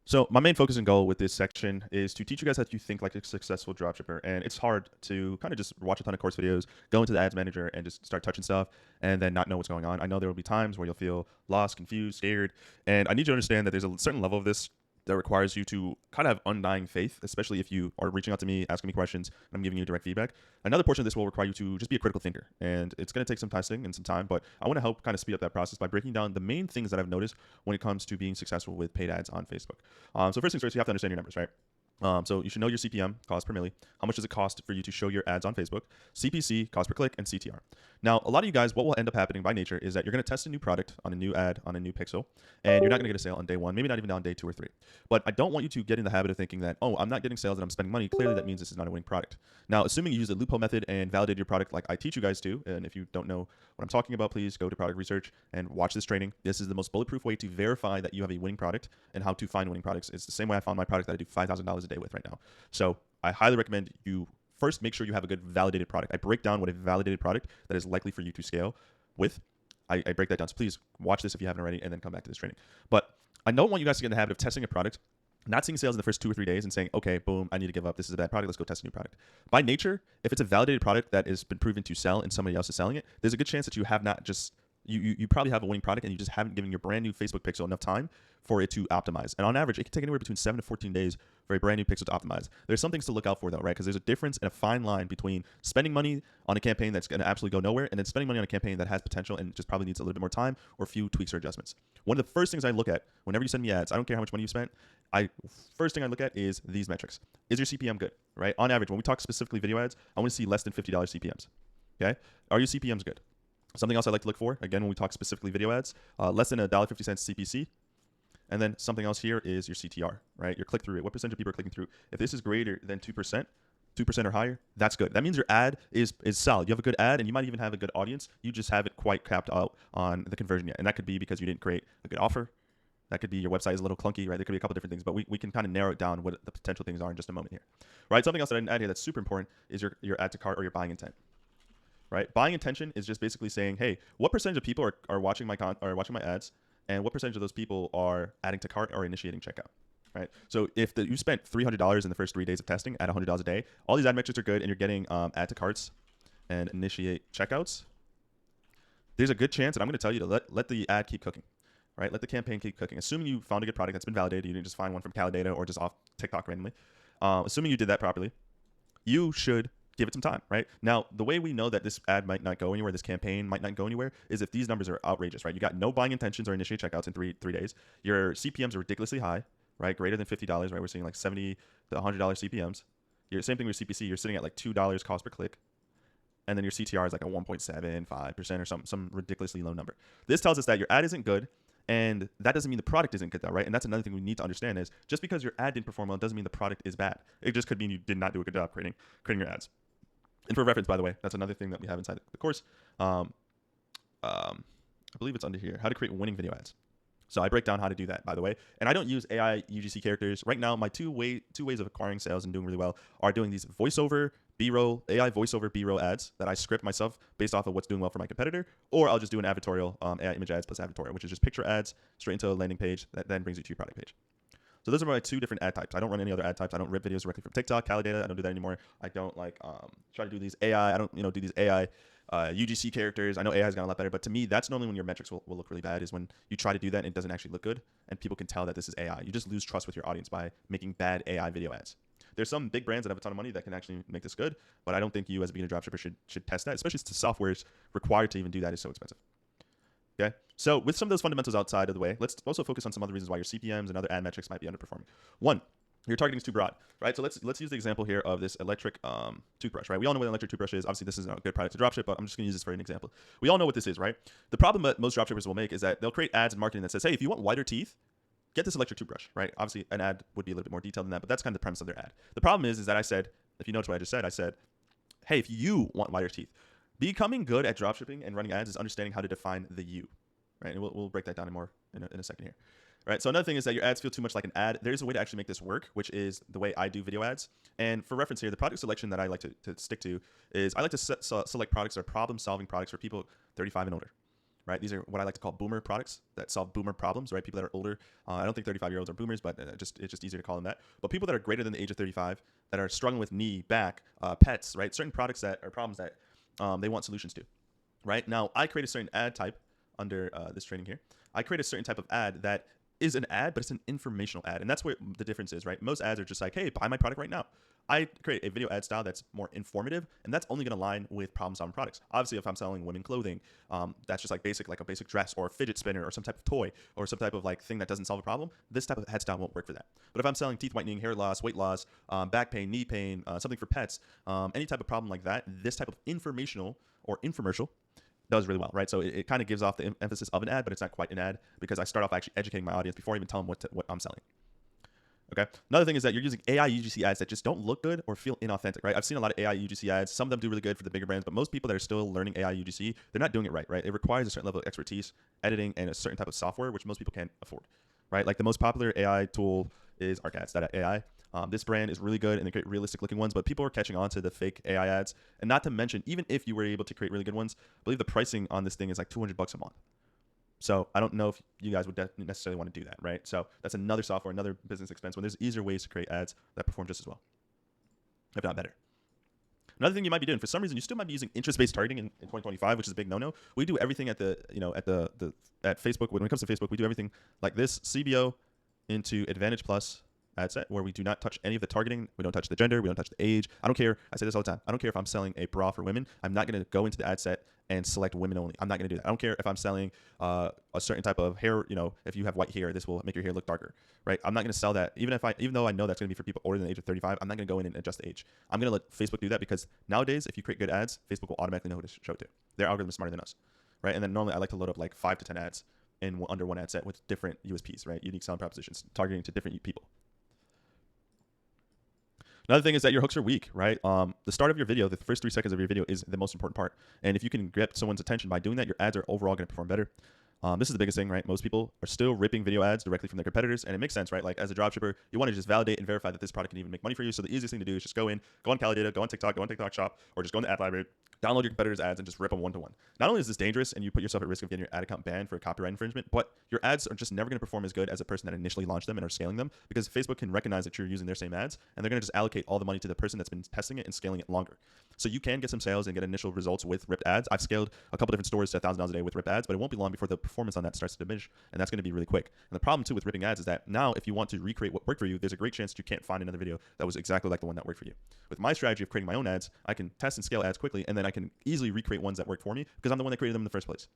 So my main focus and goal with this section is to teach you guys how to think like a successful dropshipper. And it's hard to kind of just watch a ton of course videos, go into the ads manager and just start touching stuff and then not know what's going on. I know there will be times where you'll feel lost, confused, scared. And I need you to understand that there's a certain level of this that requires you to kind of have undying faith, especially if you are reaching out to me, asking me questions, and I'm giving you direct feedback. Another portion of this will require you to just be a critical thinker. And it's going to take some testing and some time, but I want to help kind of speed up that process by breaking down the main things that I've noticed when it comes to being successful with paid ads on Facebook. So first things first, you have to understand your numbers, right? So you should know your CPM, cost per milli. How much does it cost for you to show your ads on Facebook? CPC, cost per click, and CTR. Now, a lot of you guys, what will end up happening by nature is that you're going to test a new product on a new ad on a new pixel, and you're not going to get a sale on day one, maybe not even on day 2 or 3. But I don't want you to get in the habit of thinking that, oh, I'm not getting sales and I'm spending money. Clearly, that means this is not a winning product. Now, assuming you use the loophole method and validate your product like I teach you guys to, and if you don't know what I'm talking about, please go to product research and watch this training. This is the most bulletproof way to verify that you have a winning product and how to find winning products. It's the same way I found my product that I do $5,000 a day with right now. So I highly recommend you first make sure you have a good validated product. I break down what a validated product that is likely for you to scale with. I break that down. So please watch this if you haven't already and then come back to this training. But I don't want you guys to get in the habit of testing a product, not seeing sales in the first 2 or 3 days and saying, okay, boom, I need to give up. This is a bad product. Let's go test a new product. By nature, if it's a validated product that has been proven to sell and somebody else is selling it, there's a good chance that you have not just you probably have a winning product and you just haven't given your brand new Facebook pixel enough time for it to optimize. And on average, it can take anywhere between 7 to 14 days for a brand new pixel to optimize. There's some things to look out for though, right? Because there's a difference and a fine line between spending money on a campaign that's going to absolutely go nowhere and then spending money on a campaign that has potential and just probably needs a little bit more time or a few tweaks or adjustments. One of the first things I look at whenever you send me ads, I don't care how much money you spent, first thing I look at is these metrics. Is your CPM good, right? On average, when we talk specifically video ads, I want to see less than $50 CPMs, okay? Are your CPMs good? Something else I like to look for, again, when we talk specifically video ads, less than $1.50 CPC. And then something else here is your CTR, right? Your click-through rate. What percentage of people are clicking through? If this is greater than 2%, 2% or higher, that's good. That means your ad is solid. You have a good ad, and you might even have a good audience. You just haven't quite capped out on the conversion yet. And that could be because you didn't create a good offer. That could be your website is a little clunky, right? There could be a couple different things, but we can kind of narrow it down what the potential things are in just a moment here, right? Something else that I didn't add here that's super important is your add to cart or your buying intent. Right, buying intention is just basically saying, hey, what percentage of people are watching my ads, and what percentage of those people are adding to cart or initiating checkout, right? So if you spent $300 in the first 3 days of testing at $100 a day, all these ad metrics are good, and you're getting add to carts and initiate checkouts. There's a good chance, and I'm going to tell you to let the ad keep cooking, right? Let the campaign keep cooking. Assuming you found a good product that's been validated, you didn't just find one from Calidata or just off TikTok randomly. Assuming you did that properly, you should give it some time, right? Now, the way we know that this ad might not go anywhere, this campaign might not go anywhere, is if these numbers are outrageous, right? You got no buying intentions or initiate checkouts in three days. Your CPMs are ridiculously high, right? Greater than $50, right? We're seeing like $70 to $100 CPMs. Same thing with CPC. You're sitting at like $2 cost per click. And then your CTR is like a 1.75% or some ridiculously low number. This tells us that your ad isn't good. And that doesn't mean the product isn't good though, right? And that's another thing we need to understand is just because your ad didn't perform well doesn't mean the product is bad. It just could mean you did not do a good job creating your ads. And for reference, by the way, that's another thing that we have inside the course. I believe it's under here, how to create winning video ads. So I break down how to do that, by the way. And I don't use AI UGC characters. Right now, my two ways of acquiring sales and doing really well are doing these voiceover B-roll, AI voiceover B-roll ads that I script myself based off of what's doing well for my competitor, or I'll just do an advertorial, AI image ads plus advertorial, which is just picture ads straight into a landing page that then brings you to your product page. So those are my 2 different ad types. I don't run any other ad types. I don't rip videos directly from TikTok, Calidata. I don't do that anymore. I don't try to do these AI. I don't do these AI UGC characters. I know AI has gotten a lot better, but to me, that's normally when your metrics will look really bad is when you try to do that and it doesn't actually look good, and people can tell that this is AI. You just lose trust with your audience by making bad AI video ads. There's some big brands that have a ton of money that can actually make this good, but I don't think you as a beginner dropshipper should test that, especially since the software is required to even do that is so expensive. Okay, so with some of those fundamentals outside of the way, let's also focus on some other reasons why your CPMs and other ad metrics might be underperforming. One, your targeting is too broad, right? So let's use the example here of this electric toothbrush, right? We all know what an electric toothbrush is. Obviously, this isn't a good product to dropship, but I'm just going to use this for an example. We all know what this is, right? The problem that most dropshippers will make is that they'll create ads and marketing that says, hey, if you want whiter teeth, get this electric toothbrush, right? Obviously, an ad would be a little bit more detailed than that, but that's kind of the premise of their ad. The problem is that I said, if you notice what I just said, I said, hey, if you want whiter teeth, becoming good at dropshipping and running ads is understanding how to define the you. Right, and we'll break that down more in a second here. Right, so another thing is that your ads feel too much like an ad. There's a way to actually make this work, which is the way I do video ads. And for reference here, the product selection that I like to stick to is I like to select products that are problem-solving products for people 35 and older. right? These are what I like to call boomer products that solve boomer problems, right? People that are older. I don't think 35-year-olds are boomers, but it's just easier to call them that. But people that are greater than the age of 35 that are struggling with knee, back, pets, right? Certain products that are problems that they want solutions to, right? Now, I create a certain ad type under this training here. I create a certain type of ad that is an ad, but it's an informational ad. And that's where the difference is, right? Most ads are just like, hey, buy my product right now. I create a video ad style that's more informative, and that's only going to align with problem-solving products. Obviously, if I'm selling women clothing, that's just like a basic dress or a fidget spinner or some type of toy or some type of like thing that doesn't solve a problem. This type of ad style won't work for that. But if I'm selling teeth whitening, hair loss, weight loss, back pain, knee pain, something for pets, any type of problem like that, this type of informational or infomercial does really well, right? So it kind of gives off the emphasis of an ad, but it's not quite an ad because I start off actually educating my audience before I even tell them what I'm selling. Okay. Another thing is that you're using AI UGC ads that just don't look good or feel inauthentic, right? I've seen a lot of AI UGC ads. Some of them do really good for the bigger brands, but most people that are still learning AI UGC, they're not doing it right? It requires a certain level of expertise, editing, and a certain type of software, which most people can't afford, right? Like the most popular AI tool is ArcAds.ai. This brand is really good and they create realistic looking ones, but people are catching on to the fake AI ads. And not to mention, even if you were able to create really good ones, I believe the pricing on this thing is like $200 a month. So I don't know if you guys would necessarily want to do that, right? So that's another software, another business expense when there's easier ways to create ads that perform just as well, if not better. Another thing you might be doing, for some reason, you still might be using interest-based targeting in 2025, which is a big no-no. We do everything at Facebook. When it comes to Facebook, we do everything like this: CBO into Advantage Plus ad set, where we do not touch any of the targeting. We don't touch the gender. We don't touch the age. I don't care. I say this all the time. I don't care if I'm selling a bra for women. I'm not going to go into the ad set and select women only. I'm not going to do that. I don't care if I'm selling a certain type of hair. If you have white hair, this will make your hair look darker, right? I'm not going to sell that. Even though I know that's going to be for people older than the age of 35, I'm not going to go in and adjust the age. I'm going to let Facebook do that because nowadays, if you create good ads, Facebook will automatically know who to show it to. Their algorithm is smarter than us, right? And then normally I like to load up like 5 to 10 ads under one ad set with different USPs, right? Unique selling propositions, targeting to different people. Another thing is that your hooks are weak, right? The start of your video, the first 3 seconds of your video is the most important part. And if you can grab someone's attention by doing that, your ads are overall going to perform better. This is the biggest thing, right? Most people are still ripping video ads directly from their competitors, and it makes sense, right? Like as a dropshipper, you want to just validate and verify that this product can even make money for you. So the easiest thing to do is just go on Calidata, go on TikTok, go on TikTok Shop, or just go in the ad library, download your competitors' ads, and just rip them one-to-one. Not only is this dangerous and you put yourself at risk of getting your ad account banned for a copyright infringement, but your ads are just never going to perform as good as a person that initially launched them and are scaling them, because Facebook can recognize that you're using their same ads, and they're going to just allocate all the money to the person that's been testing it and scaling it longer. So you can get some sales and get initial results with ripped ads. I've scaled a couple different stores to $1,000 a day with ripped ads, but it won't be long before the performance on that starts to diminish, and that's going to be really quick. And the problem too with ripping ads is that now if you want to recreate what worked for you, there's a great chance that you can't find another video that was exactly like the one that worked for you. With my strategy of creating my own ads, I can test and scale ads quickly, and then I can easily recreate ones that work for me because I'm the one that created them in the first place.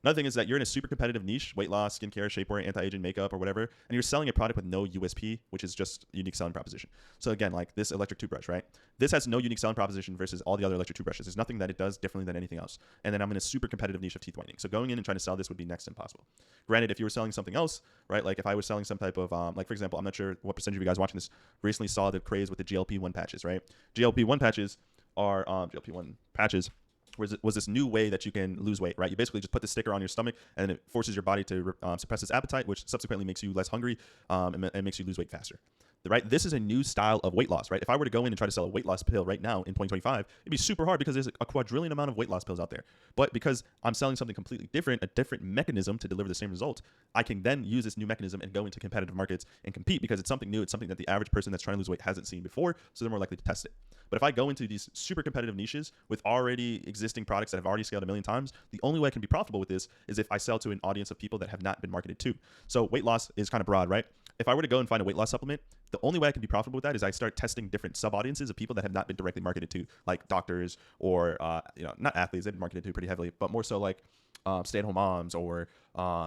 Another thing is that you're in a super competitive niche, weight loss, skincare, shapewear, anti-aging, makeup, or whatever, and you're selling a product with no USP, which is just unique selling proposition. So again, like this electric toothbrush, right? This has no unique selling proposition versus all the other electric toothbrushes. There's nothing that it does differently than anything else. And then I'm in a super competitive niche of teeth whitening. So going in and trying to sell this would be next to impossible. Granted, if you were selling something else, right? Like if I was selling some type of, like for example, I'm not sure what percentage of you guys watching this recently saw the craze with the GLP-1 patches, right? GLP-1 patches are was this new way that you can lose weight, right? You basically just put the sticker on your stomach and it forces your body to suppress its appetite, which subsequently makes you less hungry and makes you lose weight faster. Right? This is a new style of weight loss, right? If I were to go in and try to sell a weight loss pill right now in 2025, it'd be super hard because there's a quadrillion amount of weight loss pills out there. But because I'm selling something completely different, a different mechanism to deliver the same result, I can then use this new mechanism and go into competitive markets and compete because it's something new. It's something that the average person that's trying to lose weight hasn't seen before, so they're more likely to test it. But if I go into these super competitive niches with already existing products that have already scaled a million times, the only way I can be profitable with this is if I sell to an audience of people that have not been marketed to. So weight loss is kind of broad, right? If I were to go and find a weight loss supplement, the only way I can be profitable with that is I start testing different sub-audiences of people that have not been directly marketed to, like doctors or, not athletes, they've been marketed to pretty heavily, but more so like stay-at-home moms or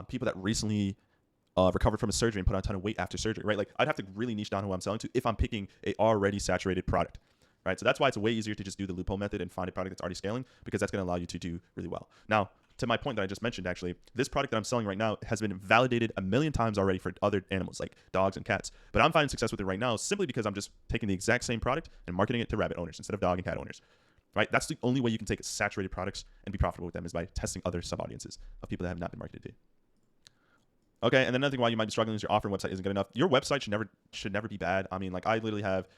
people that recently recovered from a surgery and put on a ton of weight after surgery, right? Like I'd have to really niche down who I'm selling to if I'm picking a already saturated product. Right, so that's why it's way easier to just do the loophole method and find a product that's already scaling, because that's going to allow you to do really well. Now, to my point that I just mentioned, actually, this product that I'm selling right now has been validated a million times already for other animals like dogs and cats. But I'm finding success with it right now simply because I'm just taking the exact same product and marketing it to rabbit owners instead of dog and cat owners. Right, that's the only way you can take saturated products and be profitable with them is by testing other sub-audiences of people that have not been marketed to. Okay, and then another thing why you might be struggling is your offering website isn't good enough. Your website should never be bad. I mean, like I literally have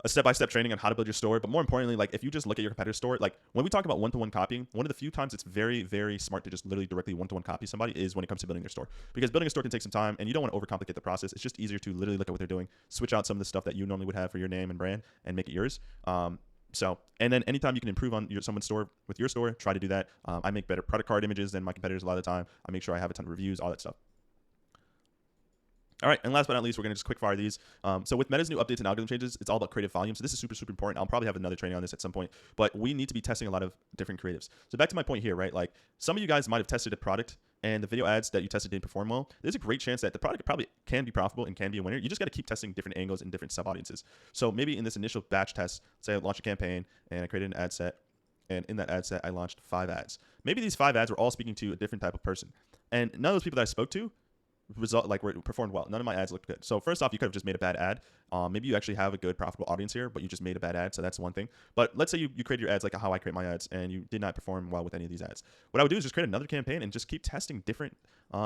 a step-by-step training on how to build your store. But more importantly, like if you just look at your competitor's store, like when we talk about one-to-one copying, one of the few times it's very, very smart to just literally directly one-to-one copy somebody is when it comes to building their store. Because building a store can take some time and you don't want to overcomplicate the process. It's just easier to literally look at what they're doing, switch out some of the stuff that you normally would have for your name and brand and make it yours. And then anytime you can improve on someone's store with your store, try to do that. I make better product card images than my competitors a lot of the time. I make sure I have a ton of reviews, all that stuff. All right, and last but not least, we're going to just quick fire these. So with Meta's new updates and algorithm changes, it's all about creative volume. So this is super, super important. I'll probably have another training on this at some point, but we need to be testing a lot of different creatives. So back to my point here, right? Like some of you guys might have tested a product and the video ads that you tested didn't perform well. There's a great chance that the product probably can be profitable and can be a winner. You just got to keep testing different angles and different sub-audiences. So maybe in this initial batch test, say I launched a campaign and I created an ad set, and in that ad set, I launched 5 ads. Maybe these 5 ads were all speaking to a different type of person. And none of those people that I spoke to performed well. None of my ads looked good. So first off, you could have just made a bad ad. Maybe you actually have a good profitable audience here, but you just made a bad ad. So that's one thing. But let's say you create your ads like how I create my ads and you did not perform well with any of these ads. What I would do is just create another campaign and just keep testing different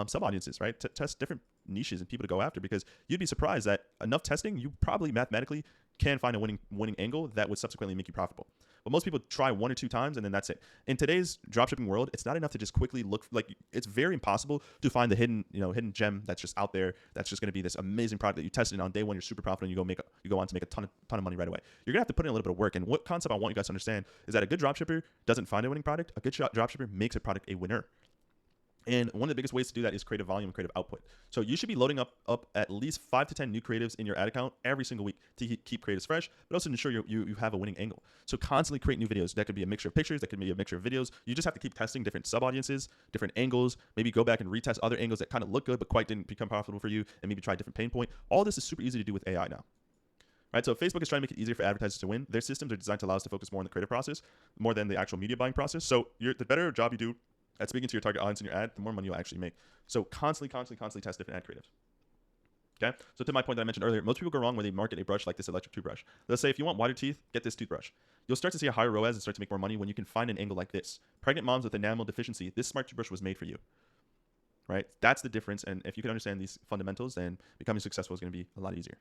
sub audiences, right? Test different niches and people to go after, because you'd be surprised that enough testing, you probably mathematically can find a winning angle that would subsequently make you profitable. But most people try 1 or 2 times and then that's it. In today's dropshipping world, it's not enough to just quickly look. Like it's very impossible to find the hidden gem that's just out there. That's just going to be this amazing product that you tested and on day 1 you're super profitable and you go on to make a ton of money right away. You're gonna have to put in a little bit of work. And what concept I want you guys to understand is that a good dropshipper doesn't find a winning product. A good dropshipper makes a product a winner. And one of the biggest ways to do that is creative volume and creative output. So you should be loading up at least 5 to 10 new creatives in your ad account every single week to keep creatives fresh, but also ensure you have a winning angle. So constantly create new videos. That could be a mixture of pictures. That could be a mixture of videos. You just have to keep testing different sub-audiences, different angles, maybe go back and retest other angles that kind of look good but quite didn't become profitable for you, and maybe try a different pain point. All this is super easy to do with AI now. Right, so Facebook is trying to make it easier for advertisers to win. Their systems are designed to allow us to focus more on the creative process, more than the actual media buying process. So the better job you do at speaking to your target audience in your ad, the more money you'll actually make. So constantly test different ad creatives. Okay, so to my point that I mentioned earlier, most people go wrong when they market a brush like this electric toothbrush. They'll say, if you want wider teeth, get this toothbrush. You'll start to see a higher ROAS and start to make more money when you can find an angle like this. Pregnant moms with enamel deficiency, this smart toothbrush was made for you. Right, that's the difference. And if you can understand these fundamentals, then becoming successful is going to be a lot easier.